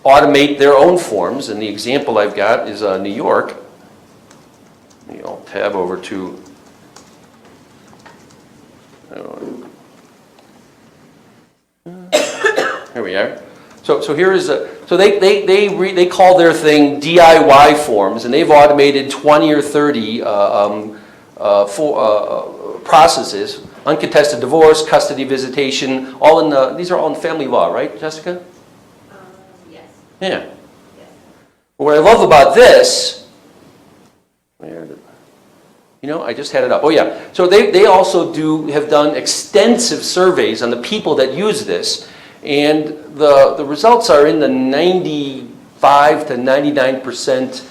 automate their own forms, and the example I've got is New York. I'll tab over to here we are. So here is they call their thing DIY forms, and they've automated 20 or 30 processes: uncontested divorce, custody visitation, these are all in family law, right, Jessica? Yeah. What I love about this, I just had it up. Oh yeah. So they also have done extensive surveys on the people that use this, and the results are in the 95 to 99%.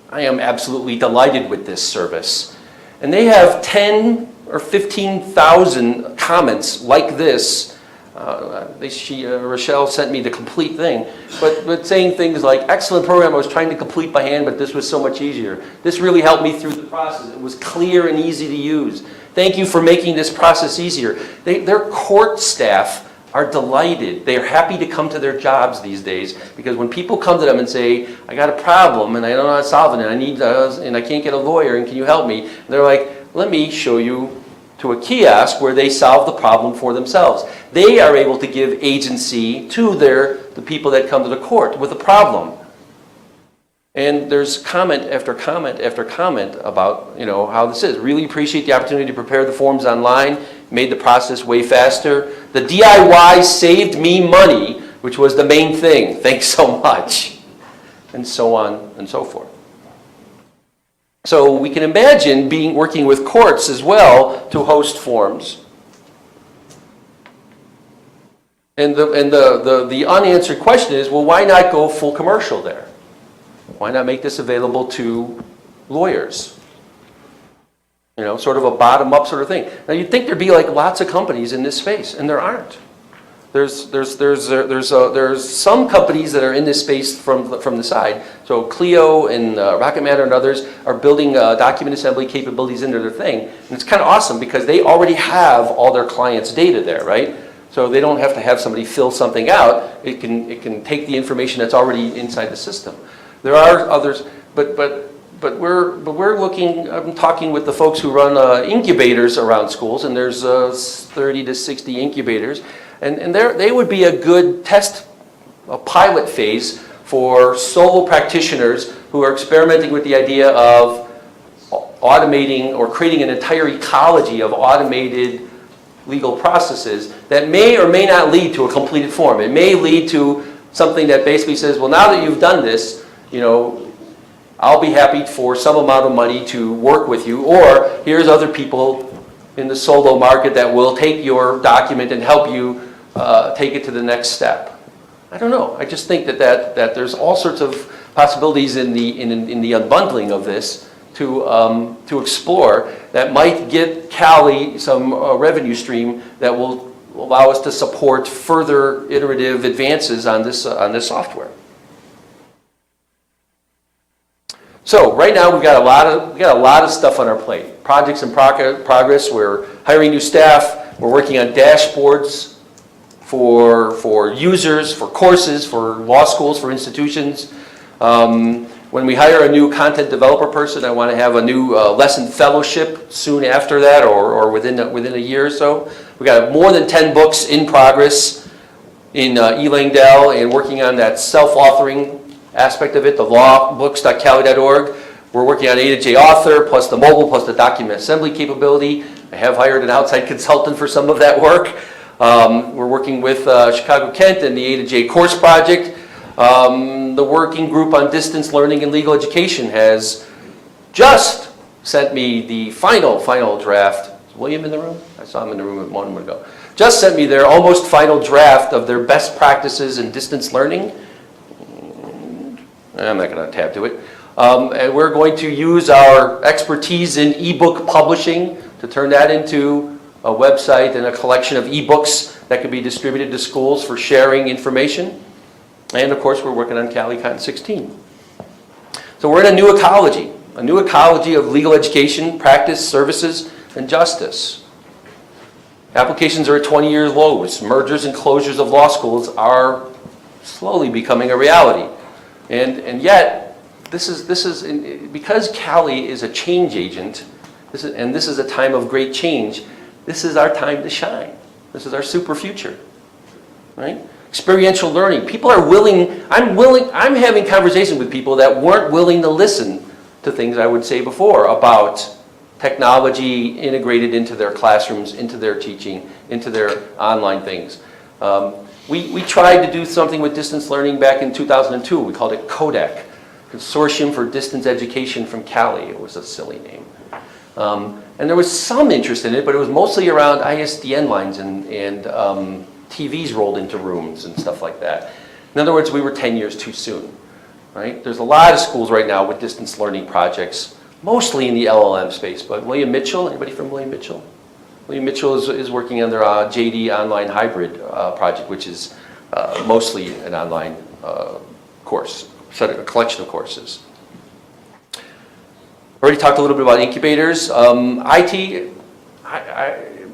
I am absolutely delighted with this service. And they have 10 or 15,000 comments like this. Rochelle sent me the complete thing, but saying things like, excellent program, I was trying to complete by hand, but this was so much easier. This really helped me through the process. It was clear and easy to use. Thank you for making this process easier. Their court staff are delighted. They are happy to come to their jobs these days, because when people come to them and say, I got a problem and I don't know how to solve it, and I can't get a lawyer, and can you help me? And they're like, let me show you to a kiosk where they solve the problem for themselves. They are able to give agency to the people that come to the court with a problem. And there's comment after comment after comment about how this is. Really appreciate the opportunity to prepare the forms online. Made the process way faster. The DIY saved me money, which was the main thing. Thanks so much. And so on and so forth. So we can imagine working with courts as well to host forms. And the unanswered question is, well, why not go full commercial there? Why not make this available to lawyers? Sort of a bottom-up sort of thing. Now you'd think there'd be like lots of companies in this space, and there aren't. There's some companies that are in this space from the side. So Clio and Rocket Matter and others are building document assembly capabilities into their thing. And it's kind of awesome because they already have all their clients' data there, right? So they don't have to have somebody fill something out. It can take the information that's already inside the system. There are others, but we're looking. I'm talking with the folks who run incubators around schools, and there's 30 to 60 incubators. And they would be a good a pilot phase for solo practitioners who are experimenting with the idea of automating or creating an entire ecology of automated legal processes that may or may not lead to a completed form. It may lead to something that basically says, well, now that you've done this, I'll be happy for some amount of money to work with you, or here's other people in the solo market that will take your document and help you take it to the next step. I don't know. I just think that there's all sorts of possibilities in the unbundling of this to explore that might get CALI some revenue stream that will allow us to support further iterative advances on this software. So right now we've got a lot of stuff on our plate. Projects in progress. We're hiring new staff. We're working on dashboards for users, for courses, for law schools, for institutions. When we hire a new content developer person, I want to have a new lesson fellowship soon after that, or within a year or so. We got more than 10 books in progress in eLangdell, and working on that self-authoring aspect of it, the lawbooks.cali.org. We're working on A to J author, plus the mobile, plus the document assembly capability. I have hired an outside consultant for some of that work. We're working with Chicago Kent and the A to J course project. The working group on distance learning and legal education has just sent me the final draft. Is William in the room? I saw him in the room a moment ago. Just sent me their almost final draft of their best practices in distance learning. I'm not going to tab to it. And we're going to use our expertise in ebook publishing to turn that into a website and a collection of ebooks that can be distributed to schools for sharing information. And of course, we're working on CALIcon15. So we're in a new ecology of legal education, practice, services, and justice. Applications are at 20-year lows. Mergers and closures of law schools are slowly becoming a reality. And yet, this is because CALI is a change agent, and this is a time of great change. This is our time to shine. This is our super future, right? Experiential learning. People are willing. I'm having conversations with people that weren't willing to listen to things I would say before about technology integrated into their classrooms, into their teaching, into their online things. We tried to do something with distance learning back in 2002. We called it CODEC, Consortium for Distance Education from CALI. It was a silly name. And there was some interest in it, but it was mostly around ISDN lines and TVs rolled into rooms and stuff like that. In other words, we were 10 years too soon, right? There's a lot of schools right now with distance learning projects, mostly in the LLM space, but William Mitchell, anybody from William Mitchell? William Mitchell is working on their JD online hybrid project, which is mostly an online course, a collection of courses. Already talked a little bit about incubators. IT,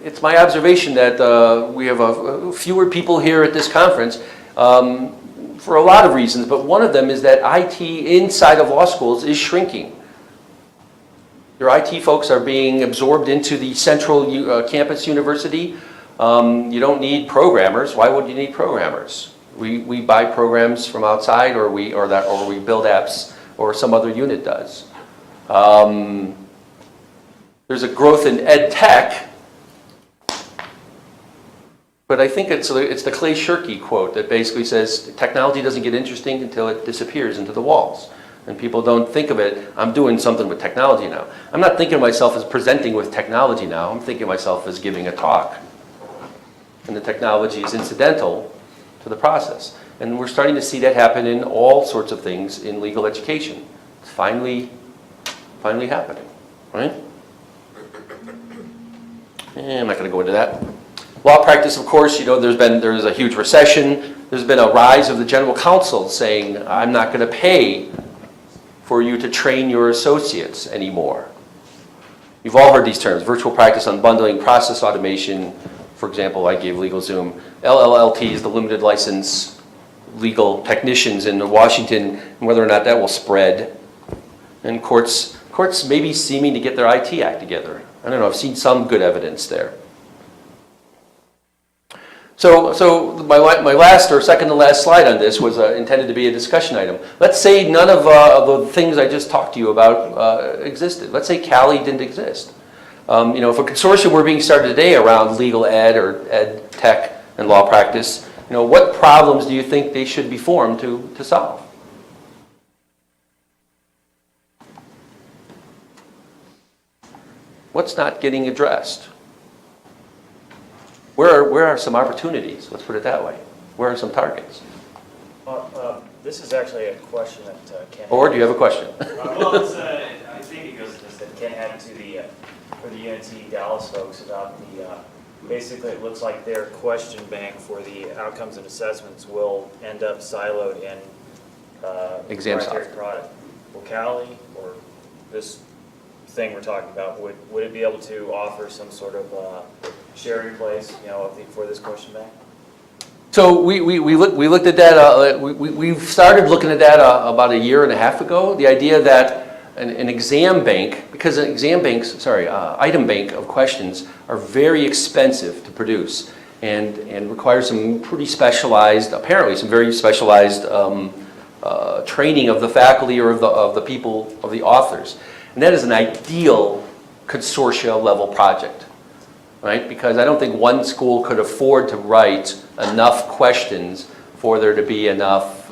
it's my observation that we have fewer people here at this conference for a lot of reasons, but one of them is that IT inside of law schools is shrinking. Your IT folks are being absorbed into the central campus university. You don't need programmers. Why would you need programmers? We buy programs from outside, or we build apps, or some other unit does. There's a growth in ed tech, but I think it's the Clay Shirky quote that basically says technology doesn't get interesting until it disappears into the walls. And people don't think of it, I'm doing something with technology now. I'm not thinking of myself as presenting with technology now. I'm thinking of myself as giving a talk. And the technology is incidental to the process. And we're starting to see that happen in all sorts of things in legal education. It's finally happening, right? And I'm not going to go into that. Law practice, of course, there's a huge recession. There's been a rise of the general counsel saying, I'm not going to pay for you to train your associates anymore. You've all heard these terms: virtual practice, unbundling, process automation. For example, I gave LegalZoom. LLLTs, the limited license legal technicians in Washington, and whether or not that will spread. And courts maybe seeming to get their IT act together. I don't know, I've seen some good evidence there. So my last or second to last slide on this was intended to be a discussion item. Let's say none of the things I just talked to you about existed. Let's say CALI didn't exist. If a consortium were being started today around legal ed or ed tech and law practice, what problems do you think they should be formed to solve? What's not getting addressed? Where are some opportunities? Let's put it that way. Where are some targets? This is actually a question that Ken. Or do you have a question? Well, I think it goes to this, that Ken had to for the UNT Dallas folks about basically it looks like their question bank for the outcomes and assessments will end up siloed in Exam proprietary software. product. Will CALI or this thing we're talking about, would it be able to offer some sort of sharing place, for this question bank? So we looked at that. We've started looking at that about a year and a half ago. The idea that an exam bank, because item bank of questions are very expensive to produce and require some pretty specialized, apparently some very specialized training of the faculty or of the people, of the authors. And that is an ideal consortia level project, right? Because I don't think one school could afford to write enough questions for there to be enough,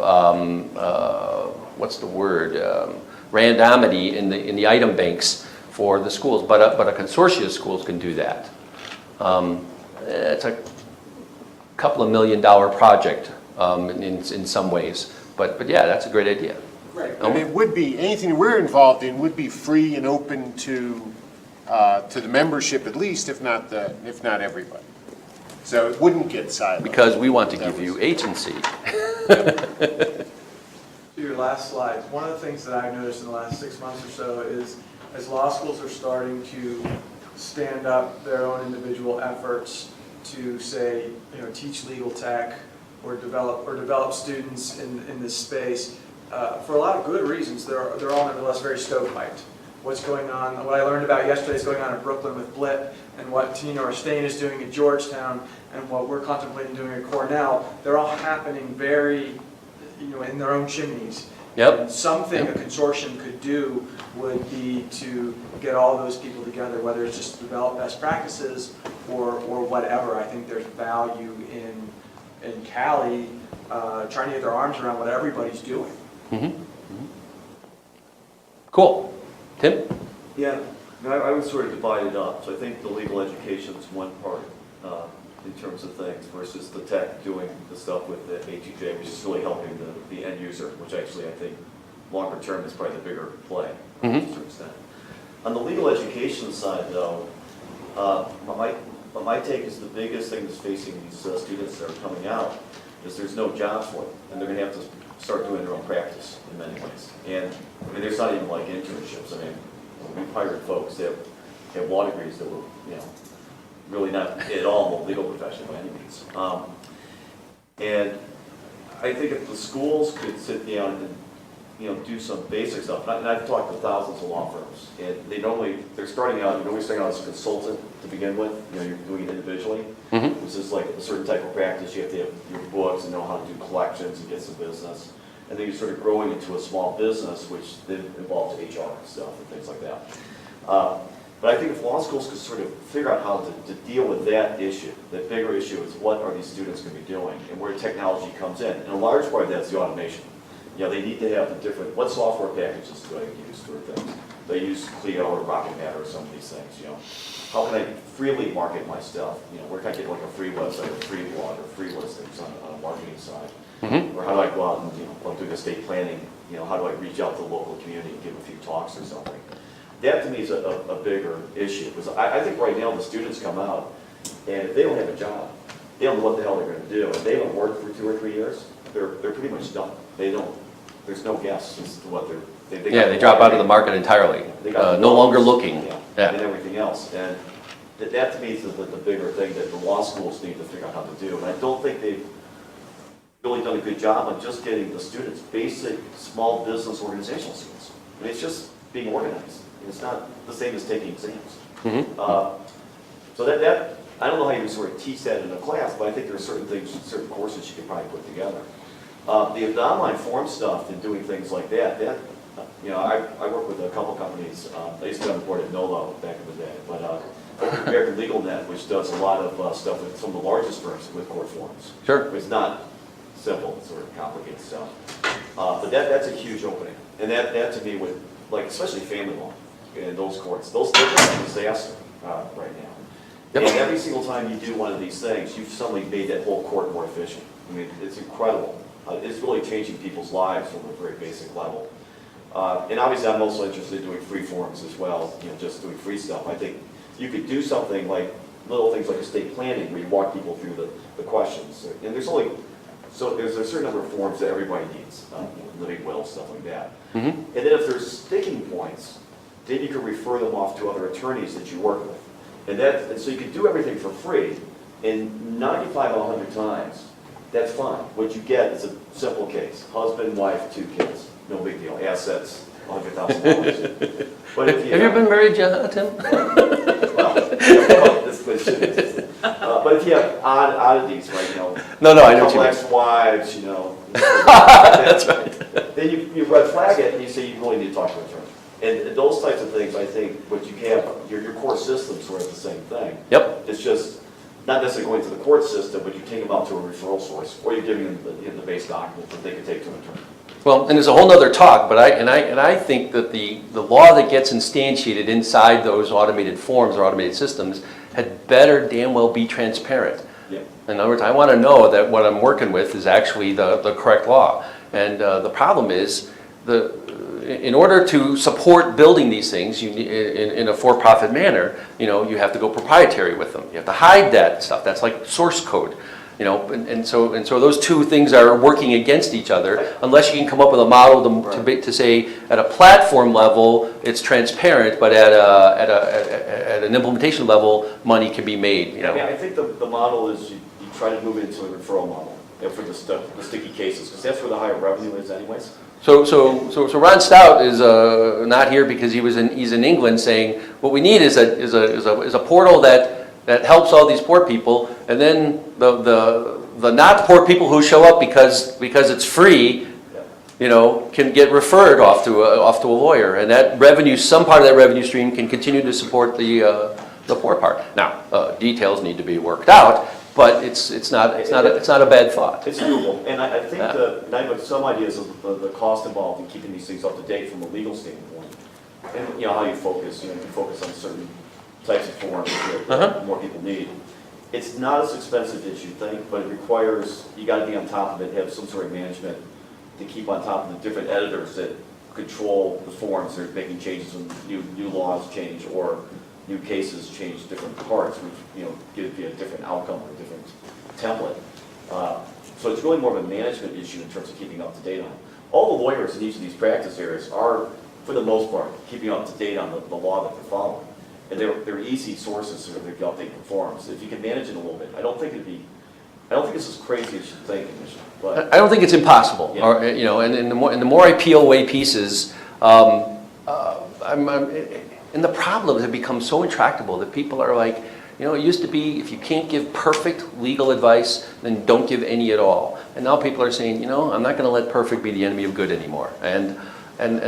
randomity in the item banks for the schools. But a consortia of schools can do that. It's a couple of $1 million project in some ways. But yeah, that's a great idea. Right, and it would be, anything we're involved in would be free and open to the membership at least, if not everybody. So it wouldn't get siloed. Because we want to give you agency. To your last slide, one of the things that I've noticed in the last 6 months or so is as law schools are starting to stand up their own individual efforts to say, teach legal tech or develop students in this space, for a lot of good reasons, they're all nevertheless very stovepiped. What's going on, what I learned about yesterday is going on in Brooklyn with Blit, and what Tina Orstein is doing at Georgetown, and what we're contemplating doing at Cornell, they're all happening very, in their own chimneys. Yep. And something a consortium could do would be to get all those people together, whether it's just to develop best practices or whatever. I think there's value in and CALI trying to get their arms around what everybody's doing. Cool. Tim? Yeah, I would sort of divide it up. So I think the legal education is one part in terms of things versus the tech doing the stuff with the ATJ, which is really helping the end user, which actually I think longer term is probably the bigger play to a certain extent. On the legal education side though, my take is the biggest thing that's facing these students that are coming out is there's no jobs for them, and they're going to have to start doing their own practice in many ways. And I mean, there's not even like internships. I mean, we've hired folks that have law degrees that were, really not at all in the legal profession by any means. And I think if the schools could sit down and, do some basic stuff, and I've talked to thousands of law firms, and they're starting out, you're always starting out as a consultant to begin with, you're doing it individually. Which is like a certain type of practice, you have to have your books and know how to do collections and get some business. And then you're sort of growing into a small business, which then involves HR and stuff and things like that. But I think if law schools could sort of figure out how to deal with that issue, that bigger issue is what are these students going to be doing and where technology comes in. And a large part of that's the automation. They need to have the different, what software packages do I use for things? They use Clio or Rocket Matter or some of these things, How can I freely market my stuff? Where can I get like a free website, or free blog, or free listings on a marketing side? Or how do I go out and, while I'm doing estate planning, how do I reach out to the local community and give a few talks or something? That to me is a bigger issue, because I think right now the students come out, and if they don't have a job, they don't know what the hell they're going to do. If they haven't worked for 2 or 3 years, they're pretty much done. There's no guess as to what They drop out of the market entirely. No longer looking. And everything else. And that to me is the bigger thing that the law schools need to figure out how to do. And I don't think they've really done a good job on just getting the students basic small business organizational skills. I mean, it's just being organized. It's not the same as taking exams. So that I don't know how you sort of teach that in a class, but I think there are certain things, certain courses you could probably put together. The online form stuff and doing things like that, I work with a couple companies. I used to be on the board at NOLO back in the day, but American Legal Net, which does a lot of stuff with some of the largest firms with court forms. Sure. It's not simple, it's sort of complicated stuff. But that's a huge opening. And that to me would, like, especially family law in those courts, those are a disaster right now. Yep. And every single time you do one of these things, you've suddenly made that whole court more efficient. I mean, it's incredible. It's really changing people's lives from a very basic level. And obviously I'm also interested in doing free forms as well, just doing free stuff. I think you could do something like little things like estate planning where you walk people through the questions. And there's a certain number of forms that everybody needs, living will, stuff like that. And then if there's sticking points, then you can refer them off to other attorneys that you work with. And so you can do everything for free, and 95 out of 100 times, that's fine. What you get is a simple case. Husband, wife, 2 kids. No big deal. Assets, $100,000. But if Have you been married, Tim? Well, this question is, but if you have oddities, right, No, I know what you mean. ex-wives, That's right. then you red flag it and you say you really need to talk to an attorney. And those types of things, I think, what you have, your core system's sort of the same thing. Yep. It's just not necessarily going to the court system, but you take them out to a referral source, or you're giving them the base document that they can take to an attorney. Well, and there's a whole nother talk, but I think that the law that gets instantiated inside those automated forms or automated systems had better damn well be transparent. Yeah. In other words, I want to know that what I'm working with is actually the correct law. And the problem is, in order to support building these things in a for-profit manner, you have to go proprietary with them. You have to hide that stuff. That's like source code. And so those two things are working against each other unless you can come up with a model to say at a platform level it's transparent, but at an implementation level money can be made. I mean, I think the model is you try to move into a referral model for the sticky cases, because that's where the higher revenue is anyways. So Ron Stout is not here because he's in England saying what we need is a portal that helps all these poor people, and then the not poor people who show up because it's free, can get referred off to a lawyer, and that revenue, some part of that revenue stream can continue to support the poor part. Now, details need to be worked out, but it's not a bad thought. It's doable, and I think Yeah. and I have some ideas of the cost involved in keeping these things up to date from a legal standpoint. And, you know, how you focus, you focus on certain types of forms that more people need. It's not as expensive as you think, but it requires, you gotta be on top of it, have some sort of management to keep on top of the different editors that control the forms. They're making changes when new laws change or new cases change different parts, which, give you a different outcome or a different template. So it's really more of a management issue in terms of keeping up to date on it. All the lawyers in each of these practice areas are, for the most part, keeping up to date on the law that they're following. And they're easy sources for their updating forms. If you can manage it a little bit, I don't think it's as crazy as you think initially, but. I don't think it's impossible, Yeah. or, and the more I peel away pieces, and the problems have become so intractable that people are like, it used to be if you can't give perfect legal advice, then don't give any at all. And now people are saying, I'm not going to let perfect be the enemy of good anymore. And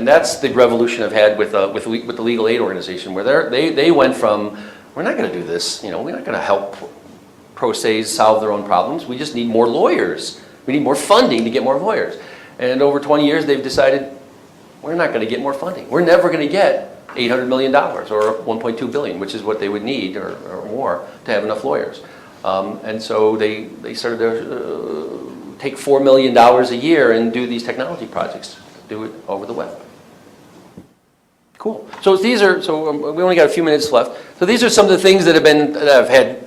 that's the revolution I've had with the legal aid organization, where they went from, we're not going to do this, we're not going to help pro se's solve their own problems. We just need more lawyers. We need more funding to get more lawyers. And over 20 years, they've decided we're not going to get more funding. We're never going to get $800 million or $1.2 billion, which is what they would need or more to have enough lawyers. And so they started to take $4 million a year and do these technology projects, do it over the web. Cool. So we only got a few minutes left. So these are some of the things that I've had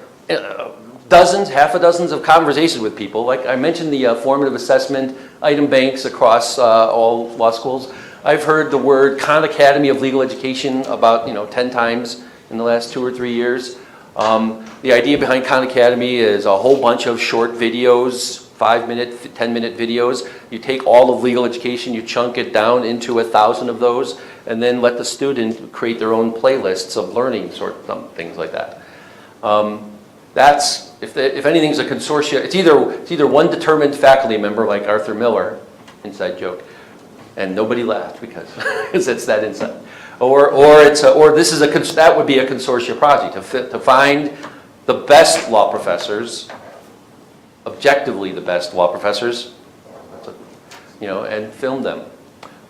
half a dozen of conversations with people. Like I mentioned, the formative assessment item banks across all law schools. I've heard the word Khan Academy of Legal Education about 10 times in the last 2 or 3 years. The idea behind Khan Academy is a whole bunch of short videos, 5-minute, 10-minute videos. You take all of legal education, you chunk it down into 1,000 of those, and then let the student create their own playlists of learning things like that. That's, if anything's a consortia, it's either one determined faculty member like Arthur Miller, inside joke, and nobody laughed because it's that inside. Or that would be a consortia project to find the best law professors, objectively the best law professors, and film them.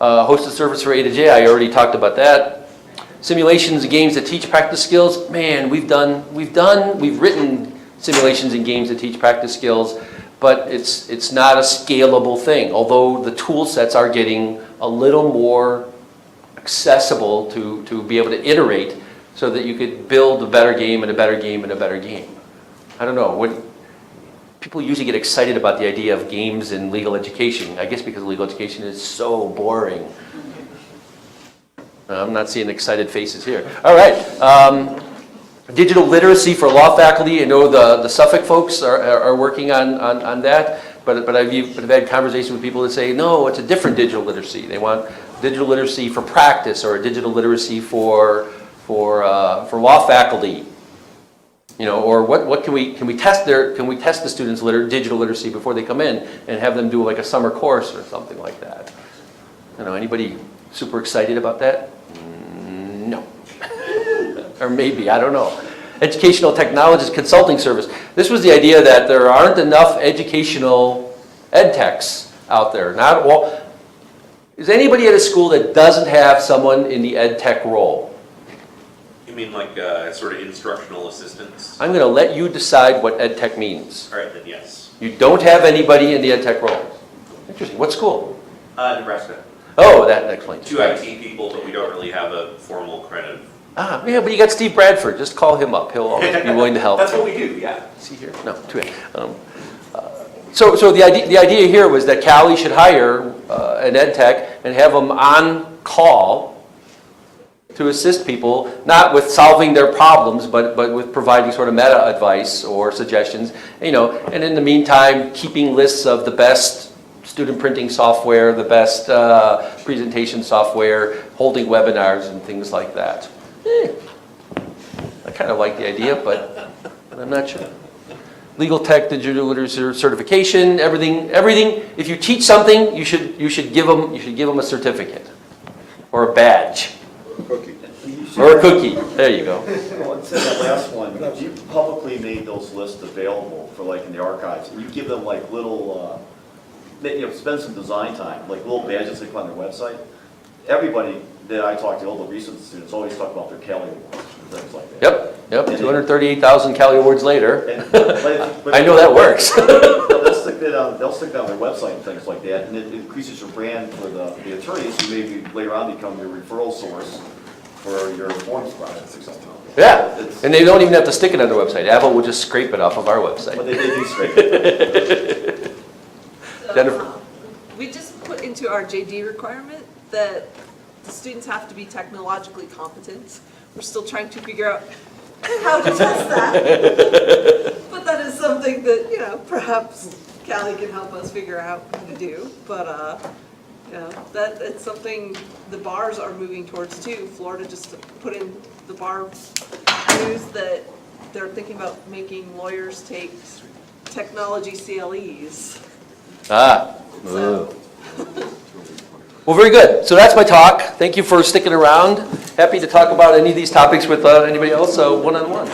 Hosted service for A to J, I already talked about that. Simulations and games that teach practice skills. Man, we've written simulations and games that teach practice skills, but it's not a scalable thing. Although the tool sets are getting a little more accessible to be able to iterate so that you could build a better game and a better game and a better game. I don't know. People usually get excited about the idea of games in legal education. I guess because legal education is so boring. I'm not seeing excited faces here. All right. Digital literacy for law faculty. I know the Suffolk folks are working on that, but I've had conversations with people that say, no, it's a different digital literacy. They want digital literacy for practice or a digital literacy for law faculty. Or what can we test the students' digital literacy before they come in and have them do like a summer course or something like that? Anybody super excited about that? No. Or maybe, I don't know. Educational Technologist Consulting Service. This was the idea that there aren't enough educational ed techs out there. Not all. Is anybody at a school that doesn't have someone in the ed tech role? You mean like sort of instructional assistants? I'm going to let you decide what ed tech means. All right, then yes. You don't have anybody in the ed tech role. Interesting. What school? Nebraska. Oh, that explains. 2 IT people, but we don't really have a formal kind of. Yeah, but you got Steve Bradford. Just call him up. He'll always be willing to help. That's what we do, yeah. See here? No, too bad. So the idea here was that CALI should hire an ed tech and have them on call to assist people, not with solving their problems, but with providing sort of meta advice or suggestions. And in the meantime, keeping lists of the best student printing software, the best presentation software, holding webinars and things like that. I kind of like the idea, but I'm not sure. Legal tech, digital literacy certification, everything. If you teach something, you should give them a certificate or a badge. Okay. Or a cookie, there you go. Well, it said that last one, if you publicly made those lists available for like in the archives, and you give them like little, spend some design time, like little badges they put on their website, everybody that I talk to, all the recent students, always talk about their CALI awards and things like that. Yep, 238,000 CALI awards later. But I know that works. They'll stick that on their website and things like that, and it increases your brand for the attorneys who maybe later on become your referral source for your forms projects or something. Yeah, and they don't even have to stick it on their website. Apple will just scrape it off of our But website. they do scrape it. Jennifer? We just put into our JD requirement that the students have to be technologically competent. We're still trying to figure out how to test that. But that is something that, perhaps CALI can help us figure out how to do. But, that it's something the bars are moving towards too. Florida just put in the bar news that they're thinking about making lawyers take technology CLEs. Well, very good. So that's my talk. Thank you for sticking around. Happy to talk about any of these topics with anybody else one-on-one.